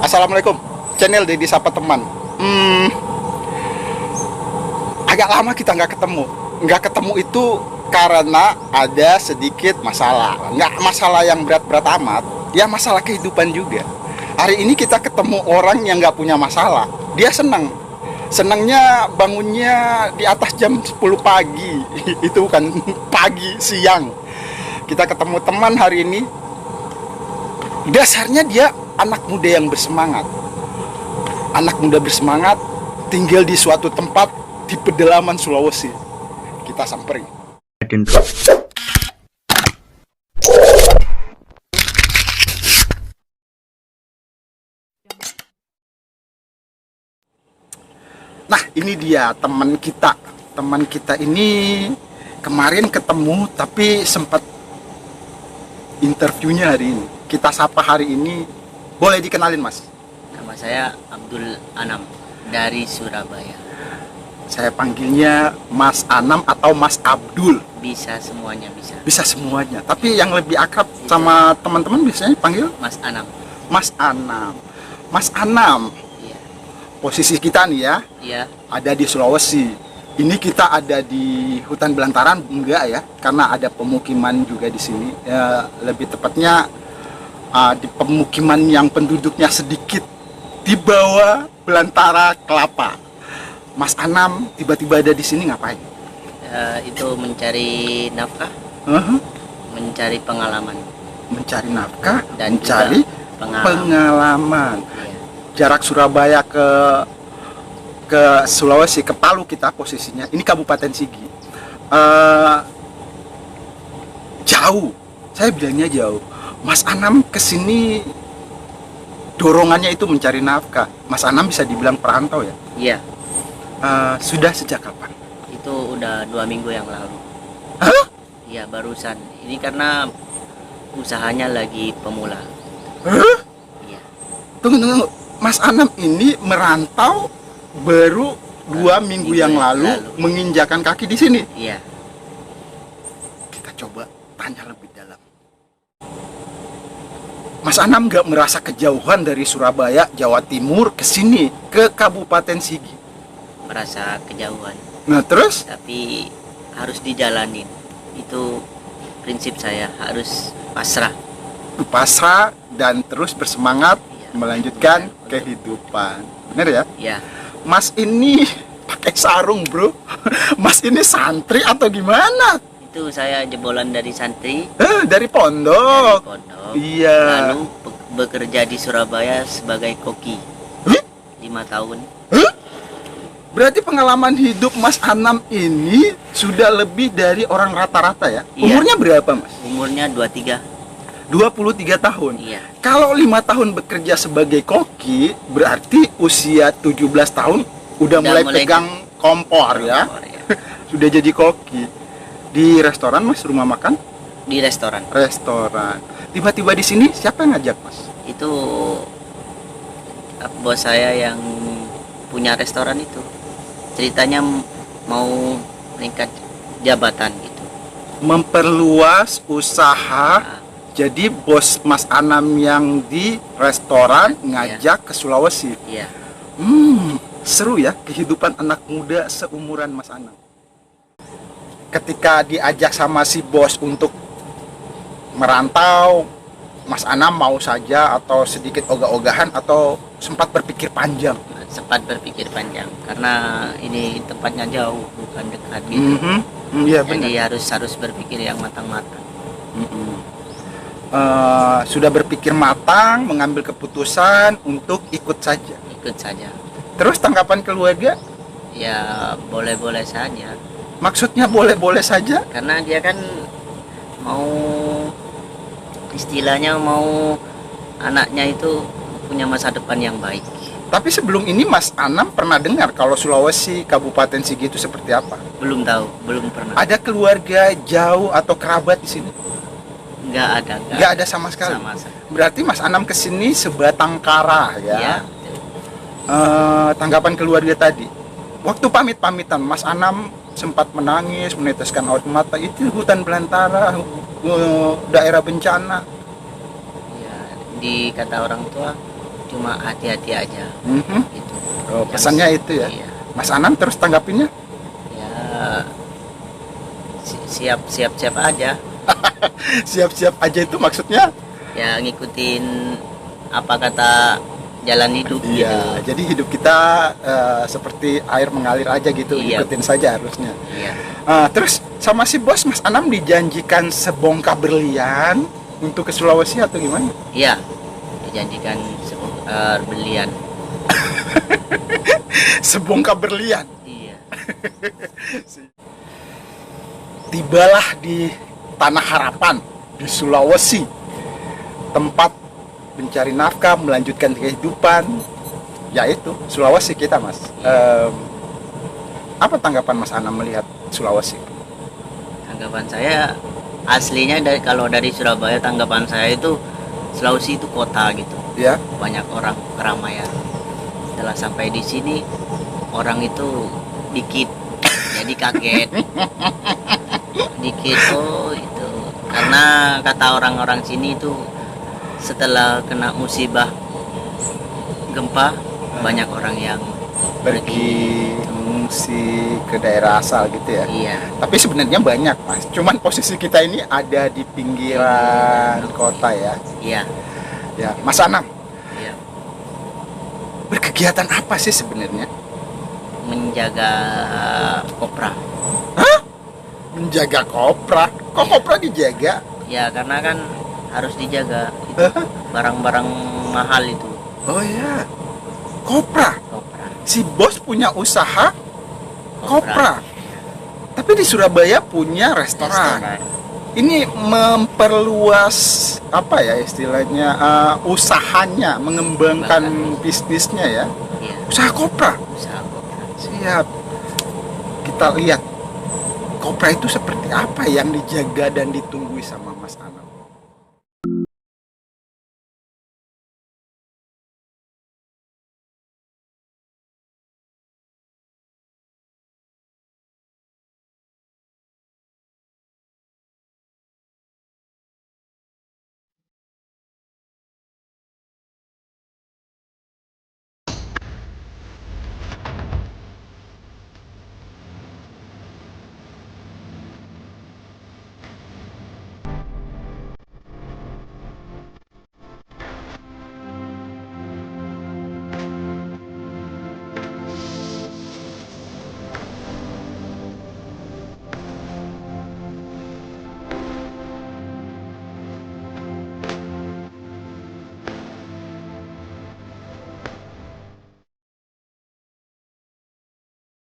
Assalamualaikum, channel Dedi Sapa Teman. Agak lama kita nggak ketemu. Nggak ketemu itu karena ada sedikit masalah. Nggak masalah yang berat-berat amat, ya masalah kehidupan juga. Hari ini kita ketemu orang yang nggak punya masalah. Dia senang. Senangnya bangunnya di atas jam 10 pagi. Itu bukan pagi, siang. Kita ketemu teman hari ini. Dasarnya dia anak muda yang bersemangat. Anak muda bersemangat tinggal di suatu tempat di pedalaman Sulawesi. Kita samperin. Nah, ini dia teman kita. Teman kita ini kemarin ketemu tapi sempat interviewnya hari ini. Kita sapa hari ini. Boleh dikenalin, Mas? Nama saya Abdul Anam dari Surabaya. Saya panggilnya Mas Anam atau Mas Abdul. Bisa semuanya bisa. Bisa semuanya. Tapi yang lebih akrab sama teman-teman biasanya panggil Mas Anam. Mas Anam. Mas Anam. Iya. Posisi kita nih ya, Iya. ada di Sulawesi. Ini kita ada di hutan belantaran enggak ya? Karena ada pemukiman juga di sini. Ya, lebih tepatnya di pemukiman yang penduduknya sedikit di bawah belantara kelapa. Mas Anam tiba-tiba ada di sini ngapain? Itu mencari nafkah, mencari pengalaman, Mencari nafkah dan mencari juga pengalaman. Iya. Jarak Surabaya ke Sulawesi, ke Palu kita posisinya. Ini Kabupaten Sigi. Jauh. Saya bilangnya jauh. Mas Anam kesini dorongannya itu mencari nafkah. Mas Anam bisa dibilang perantau ya. Iya. Sudah sejak kapan? Itu udah 2 minggu yang lalu. Hah? Iya, barusan. Ini karena usahanya lagi pemula. Hah? Iya. Tunggu. Mas Anam ini merantau baru 2 minggu yang lalu menginjakan kaki di sini. Iya. Kita coba tanya lebih dalam. Mas Anam nggak merasa kejauhan dari Surabaya, Jawa Timur ke sini, ke Kabupaten Sigi. Merasa kejauhan, Nah terus? tapi harus dijalanin. Itu prinsip saya, harus pasrah. Pasrah dan terus bersemangat Iya. melanjutkan Untuk- kehidupan. Bener ya? Ya, Mas ini pakai sarung bro. Mas ini santri atau gimana? itu saya jebolan dari santri, Dari dari pondok. pondok. Iya. Lalu bekerja di Surabaya sebagai koki Hah? 5 tahun. Hah? Berarti pengalaman hidup Mas Anam ini sudah lebih dari orang rata-rata ya? Iya. Umurnya berapa Mas? Umurnya 23. 23 tahun. Iya. Kalau 5 tahun bekerja sebagai koki, berarti usia 17 tahun udah mulai pegang kompor ya? Kompor, ya. Sudah jadi koki. Di restoran Mas, rumah makan? Di restoran. Restoran. Tiba-tiba di sini siapa yang ngajak Mas? Itu bos saya yang punya restoran itu. Ceritanya mau meningkat jabatan gitu. Memperluas usaha. Nah, Jadi bos Mas Anam yang di restoran ngajak ke Sulawesi. iya. Seru ya kehidupan anak muda seumuran Mas Anam. Ketika diajak sama si bos untuk merantau, Mas Anam mau saja atau sedikit ogah-ogahan atau sempat berpikir panjang? Sempat berpikir panjang karena ini tempatnya jauh, bukan dekat gitu. Iya Jadi benar. harus berpikir yang matang-matang. Sudah berpikir matang, mengambil keputusan untuk ikut saja. Ikut saja. Terus tanggapan keluarga? Ya boleh-boleh saja. Maksudnya boleh-boleh saja? Karena dia kan mau, istilahnya mau anaknya itu punya masa depan yang baik. Tapi sebelum ini Mas Anam pernah dengar kalau Sulawesi, Kabupaten Sigi itu seperti apa? Belum tahu, belum pernah. Ada keluarga jauh atau kerabat di sini? Nggak ada. Nggak ada sama sekali. Sama sekali. Berarti Mas Anam kesini sebatang kara ya? Ya. Tanggapan keluarga tadi. Waktu pamit-pamitan Mas Anam sempat menangis, meneteskan air mata. Itu hutan belantara, daerah bencana. Ya, di kata orang tua cuma hati-hati aja Mhm. gitu. Oh, pesannya itu ya. Iya. Mas Anam terus tanggapinnya? Ya siap-siap aja. Siap-siap aja itu maksudnya? Ya ngikutin apa kata jalan hidup gitu. Iya, jadi hidup kita seperti air mengalir aja gitu, Iya. ikutin saja harusnya. Iya. Terus sama si bos Mas Anam dijanjikan sebongkah berlian untuk ke Sulawesi atau gimana? Iya. Dijanjikan berlian. Sebongkah berlian. Iya. Tibalah di Tanah Harapan di Sulawesi, tempat mencari nafkah, melanjutkan kehidupan, yaitu Sulawesi kita, Mas. Apa tanggapan Mas Anam melihat Sulawesi? Tanggapan saya aslinya kalau dari Surabaya, tanggapan saya itu Sulawesi itu kota gitu. Ya, Banyak orang, keramaian. Setelah sampai di sini orang itu dikit. Jadi kaget. Dikit, oh itu. Karena kata orang-orang sini itu setelah kena musibah gempa banyak orang yang pergi mengungsi ke daerah asal gitu ya. Iya. Tapi sebenarnya banyak, Mas. Cuman posisi kita ini ada di pinggiran kota ya. Iya. Ya, Mas Anam, Iya. berkegiatan apa sih sebenarnya? Menjaga kopra. Menjaga kopra. Kok kopra dijaga? Ya karena kan harus dijaga itu barang-barang mahal itu Oh ya, kopra. kopra. Si bos punya usaha kopra. Tapi di Surabaya punya restoran. Ini memperluas apa ya istilahnya usahanya, mengembangkan bisnisnya ya. Iya. Usaha kopra. Usaha kopra. Siap. Kita lihat kopra itu seperti apa yang dijaga dan ditunggui sama Mas Anam.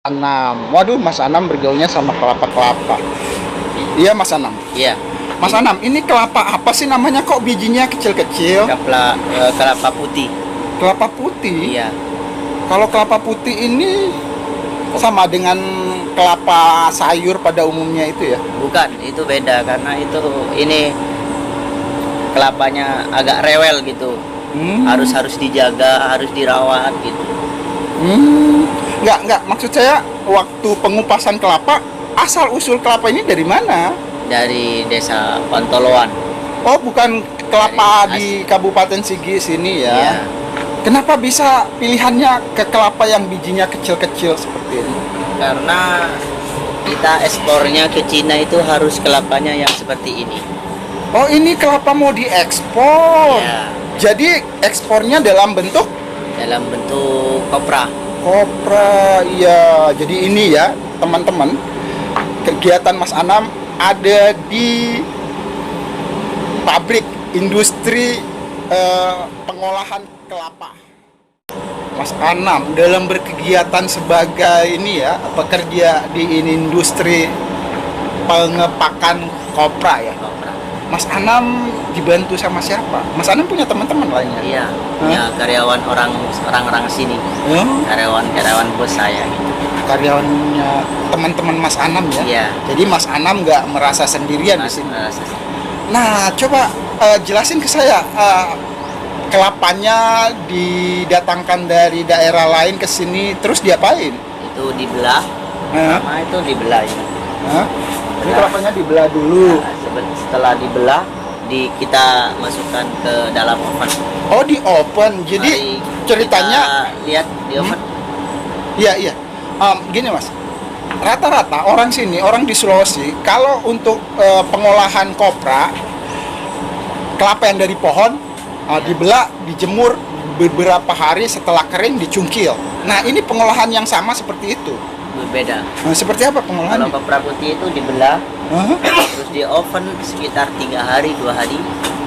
Anam. Waduh, Mas Anam bergaulnya sama kelapa-kelapa. Iya, Mas Anam. Iya. Mas Anam, ini kelapa apa sih namanya, kok bijinya kecil-kecil? Kelapa putih. Kelapa putih. Iya. Kalau kelapa putih ini sama dengan kelapa sayur pada umumnya itu ya? Bukan, itu beda karena itu ini kelapanya agak rewel gitu. Harus dijaga, harus dirawat gitu. Enggak, maksud saya waktu pengupasan kelapa, asal usul kelapa ini dari mana? Dari desa Pantoloan. Oh, bukan kelapa Dari di Kabupaten Sigi sini ya? Iya. Kenapa bisa pilihannya ke kelapa yang bijinya kecil-kecil seperti ini? Karena kita ekspornya ke Cina itu harus kelapanya yang seperti ini. Oh, ini kelapa mau diekspor. Iya. Jadi ekspornya dalam bentuk Dalam bentuk kopra. kopra. Iya, jadi ini ya teman-teman, kegiatan Mas Anam ada di pabrik industri pengolahan kelapa. Mas Anam dalam berkegiatan sebagai ini ya, pekerja di industri pengepakan kopra ya. Kopra. Mas Anam dibantu sama siapa? Mas Anam punya teman-teman lainnya? Iya. Ya karyawan orang sini. Karyawan bos saya gitu. Karyawannya teman-teman Mas Anam ya? Iya. Jadi Mas Anam nggak merasa sendirian di sini. Nah, coba jelasin ke saya, kelapanya didatangkan dari daerah lain ke sini, terus diapain? Itu dibelah. Pertama itu dibelah ini. Ini kelapanya dibelah dulu. Nah, setelah dibelah, kita masukkan ke dalam oven. Oh, di oven. Jadi Mari ceritanya kita lihat di oven. iya iya. Gini Mas, rata-rata orang sini, orang di Sulawesi, kalau untuk pengolahan kopra, kelapa yang dari pohon dibelah, dijemur beberapa hari, setelah kering dicungkil. Nah, ini pengolahan yang sama seperti itu. Berbeda. Nah, seperti apa Kalau pengolahannya? kopra putih itu dibelah, Hah? terus di oven sekitar 3 hari 2 hari.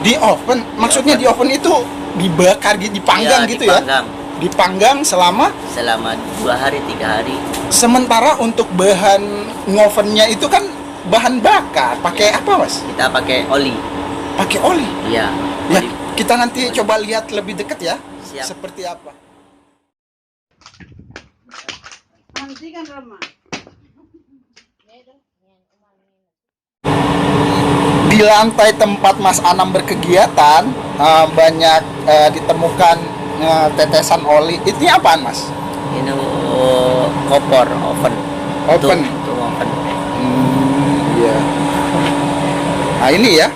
Di oven, maksudnya di oven itu dibakar, dipanggang Ya, gitu ya? dipanggang Dipanggang selama. selama 2 hari 3 hari. Sementara untuk bahan ngovennya itu kan bahan bakar, pakai apa Mas? Kita pakai oli. Pakai oli. Ya, Ya, oli. kita nanti coba lihat lebih dekat ya. Siap. Seperti apa? Di lantai tempat Mas Anam berkegiatan banyak ditemukan tetesan oli. Ini apaan Mas? Ini kompor oven. Oven. Untuk oven. Iya. Nah ini ya.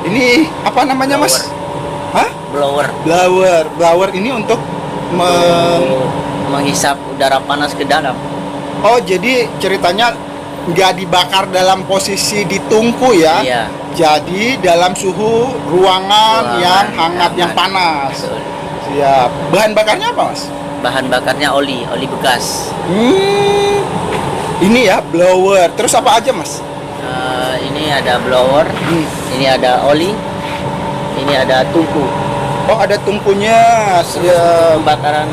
Ini apa namanya Mas? Hah? Blower. Blower ini untuk Menghisap udara panas ke dalam. Oh, jadi ceritanya nggak dibakar dalam posisi ditungku ya? Iya. Jadi dalam suhu ruangan yang hangat, yang panas. Betul. Siap. Bahan bakarnya apa Mas? Bahan bakarnya oli bekas. Ini ya blower. Terus apa aja Mas? Ini ada blower, ini ada oli, ini ada tungku. Oh, ada tungkunya. Terus Siap. pembakaran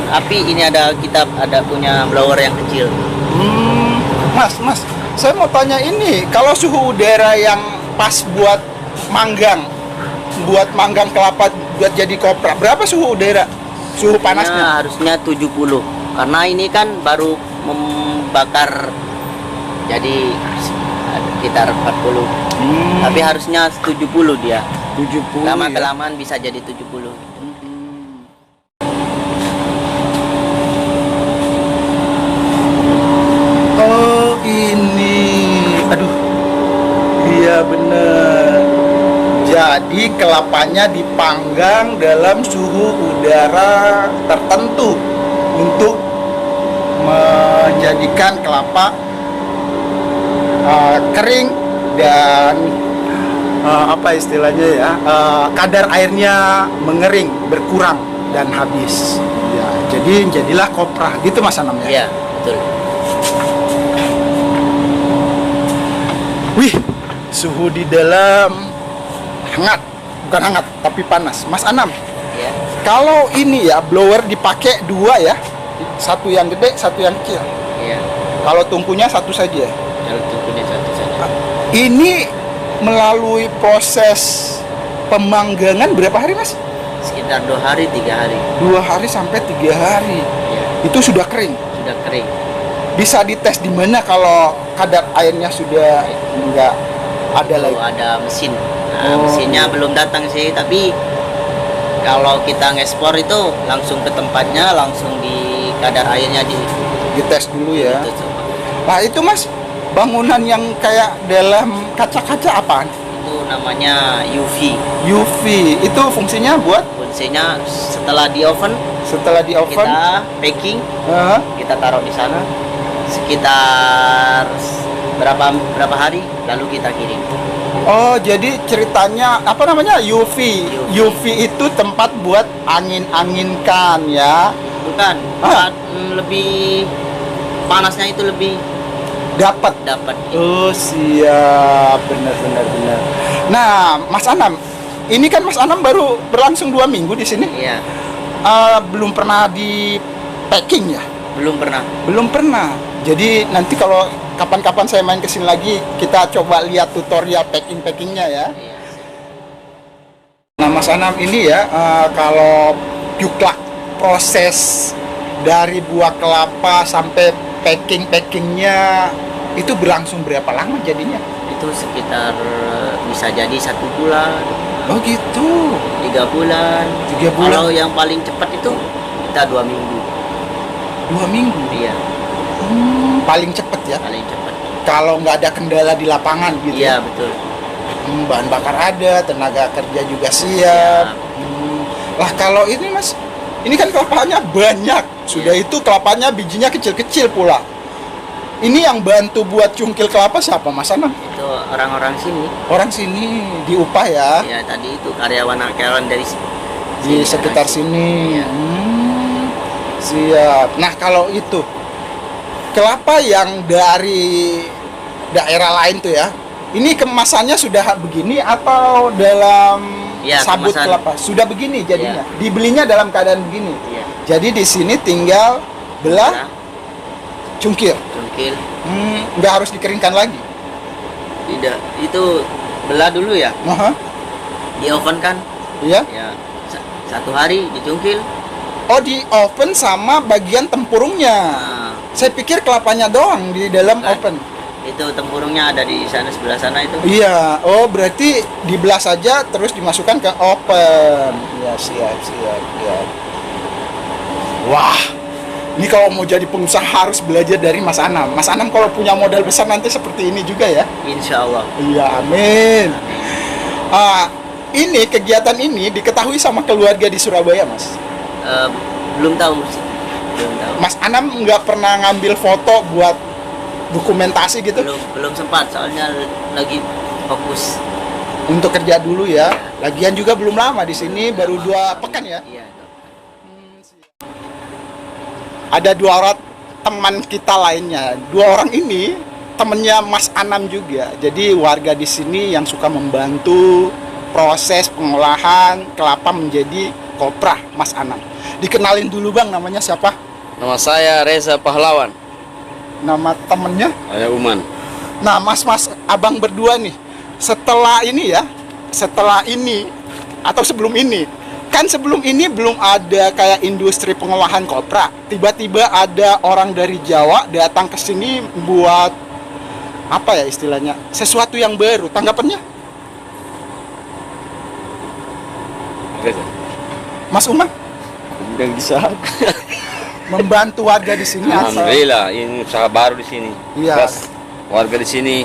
api ini kita ada punya blower yang kecil. Mas, saya mau tanya ini, kalau suhu udara yang pas buat manggang kelapa buat jadi kopra, berapa suhu udara? Suhu panasnya? Harusnya 70. Karena ini kan baru membakar jadi sekitar 40. Tapi harusnya 70 dia. 70. Lama ya? kelamaan bisa jadi 70. Oh, ini. Aduh. Iya bener. Jadi kelapanya dipanggang dalam suhu udara tertentu untuk menjadikan kelapa kering dan apa istilahnya ya, kadar airnya mengering, berkurang dan habis. Ya, jadi jadilah kopra gitu Mas Anam ya. Iya, betul. Wih, suhu di dalam hangat, bukan hangat tapi panas. Mas Anam, Ya. kalau ini ya blower dipakai dua ya, satu yang gede, satu yang kecil. Iya. Kalau tungkunya satu saja. Kalau tungkunya satu saja. Ini melalui proses pemanggangan berapa hari Mas? Sekitar 2 hari 3 hari. 2 hari sampai 3 hari. Ya, Itu sudah kering. sudah kering. Bisa dites di mana kalau kadar airnya sudah enggak ada lagi. Ada mesin. Nah, Oh. mesinnya belum datang sih, tapi kalau kita ngekspor itu langsung ke tempatnya, langsung di kadar airnya Dites dulu ya. ditutup. Nah itu Mas, bangunan yang kayak dalam kaca-kaca apaan? Itu namanya UV. UV. Itu fungsinya buat Fungsinya setelah di oven setelah di oven. kita packing, eh, kita taruh di sana sekitar berapa hari lalu kita kirim. Oh, jadi ceritanya apa namanya? UV. UV. UV itu tempat buat angin-anginkan ya. Bukan, lebih panasnya itu lebih Dapat. dapat. Oh, siap. Benar. Nah, Mas Anam, ini kan Mas Anam baru berlangsung 2 minggu di sini. Iya, Belum pernah di packing ya? belum pernah. Belum pernah. Jadi nanti kalau kapan-kapan saya main ke sini lagi, kita coba lihat tutorial packingnya ya. Iya. Nah, Mas Anam ini ya, kalau juklak proses dari buah kelapa sampai packingnya itu berlangsung berapa lama jadinya? Itu sekitar bisa jadi 1 bulan, Oh gitu, 3 bulan. 3 bulan, Kalau yang paling cepat itu kita 2 minggu. 2 minggu. Iya, Paling cepet ya. paling cepat. Kalau nggak ada kendala di lapangan gitu. Iya, betul. Bahan bakar ada, tenaga kerja juga siap. Lah kalau ini Mas, ini kan kelapanya banyak. Sudah itu kelapanya bijinya kecil-kecil pula. Ini yang bantu buat cungkil kelapa siapa Mas Anam? Itu orang-orang sini. Orang sini diupah ya, Ya tadi itu karyawan dari di sini, sekitar orang sini. Iya. Siap. Nah kalau itu kelapa yang dari daerah lain tuh ya, ini kemasannya sudah begini atau dalam Iya, sabut kemasan. kelapa? Sudah begini jadinya. Dibelinya dalam keadaan begini. Iya. Jadi di sini tinggal belah, Nah, cungkil. cungkil. Nggak harus dikeringkan lagi. Tidak, itu belah dulu ya. Aha, Di oven kan. iya. Ya. 1 hari dicungkil. Oh di oven sama bagian tempurungnya. Nah, Saya pikir kelapanya doang di dalam Bukan. oven. itu tempurungnya ada di sana, sebelah sana itu. Iya, oh berarti dibelah saja terus dimasukkan ke oven. Iya, siap, siap, siap. Wah, ini kalau mau jadi pengusaha harus belajar dari Mas Anam. Mas Anam kalau punya modal besar nanti seperti ini juga ya. Insya Allah. Iya, amin. Ini kegiatan ini diketahui sama keluarga di Surabaya, Mas. Belum tahu sih. Belum tahu. Mas Anam nggak pernah ngambil foto buat dokumentasi gitu Belum sempat, soalnya lagi fokus. untuk kerja dulu ya. Lagian juga belum lama di sini, baru 2 pekan ya. Iya. Ada 2 orang teman kita lainnya. 2 orang ini temennya Mas Anam juga. Jadi warga di sini yang suka membantu proses pengolahan kelapa menjadi kopra Mas Anam. Dikenalin dulu Bang, namanya siapa? Nama saya Reza Pahlawan. Nama temennya? Saya Uman. Nah, mas-mas abang berdua nih, setelah ini atau sebelum ini, kan sebelum ini belum ada kayak industri pengolahan kopra. Tiba-tiba ada orang dari Jawa datang ke sini buat apa ya istilahnya, sesuatu yang baru. Tanggapannya, Reza. Mas Umar? Udah bisa. Membantu warga di sini atau? Alhamdulillah, ini usaha baru di sini. Iya. Plus, warga di sini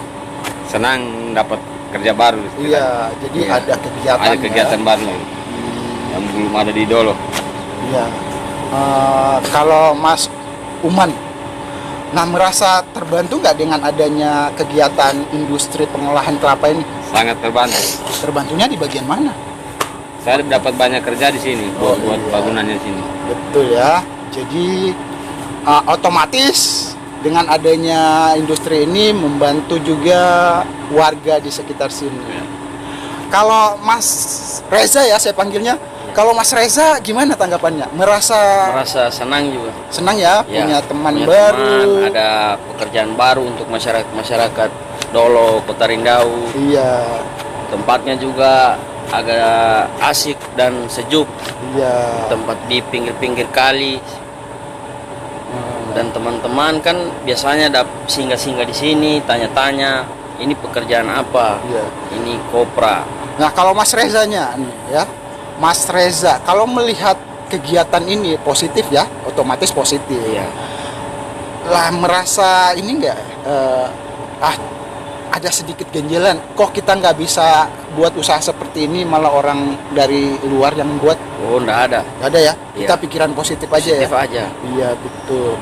senang dapat kerja baru. Iya, jadi Iya. ada kegiatan. Ada kegiatan baru yang belum ada di Dolo. Iya. Kalau Mas Uman, nah merasa terbantu nggak dengan adanya kegiatan industri pengolahan kelapa ini? Sangat terbantu. Terbantunya di bagian mana? Saya dapat banyak kerja di sini buat iya. bangunannya di sini. Betul ya. Jadi otomatis dengan adanya industri ini membantu juga warga di sekitar sini. Iya. Kalau Mas Reza ya saya panggilnya. Kalau Mas Reza gimana tanggapannya? Merasa senang juga. Senang ya, Ya, punya teman punya baru. teman, ada pekerjaan baru untuk masyarakat Dolo, Kota Rindau. Iya, Tempatnya juga agak asik dan sejuk. iya. Tempat di pinggir-pinggir kali. Dan teman-teman kan biasanya singgah-singgah di sini, tanya-tanya, ini pekerjaan apa? Iya. Ini kopra. Nah, kalau Mas Rezanya nih ya. Mas Reza, kalau melihat kegiatan ini positif ya, otomatis positif. Iya. Lah merasa ini enggak ada sedikit ganjelan. Kok kita nggak bisa buat usaha seperti ini, malah orang dari luar yang buat? Oh, enggak ada. Nggak ada ya. Kita Iya. pikiran positif aja Positif ya. aja. Iya, betul.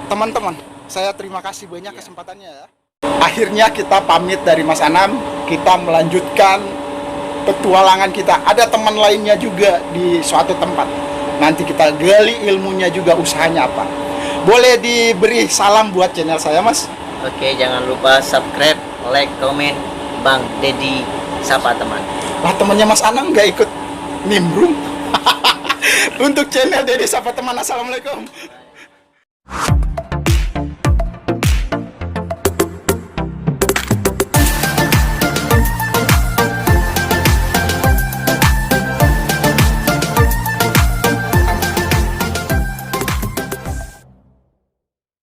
Teman-teman, saya terima kasih banyak kesempatannya ya. Akhirnya kita pamit dari Mas Anam, kita melanjutkan petualangan kita. Ada teman lainnya juga di suatu tempat. Nanti kita gali ilmunya juga, usahanya apa. Boleh diberi salam buat channel saya, Mas? Oke, jangan lupa subscribe, like, komen. Bang Dedi Sapa Teman. Lah temannya Mas Anam nggak ikut nimbrung. Untuk channel Dedi Sapa Teman, assalamualaikum.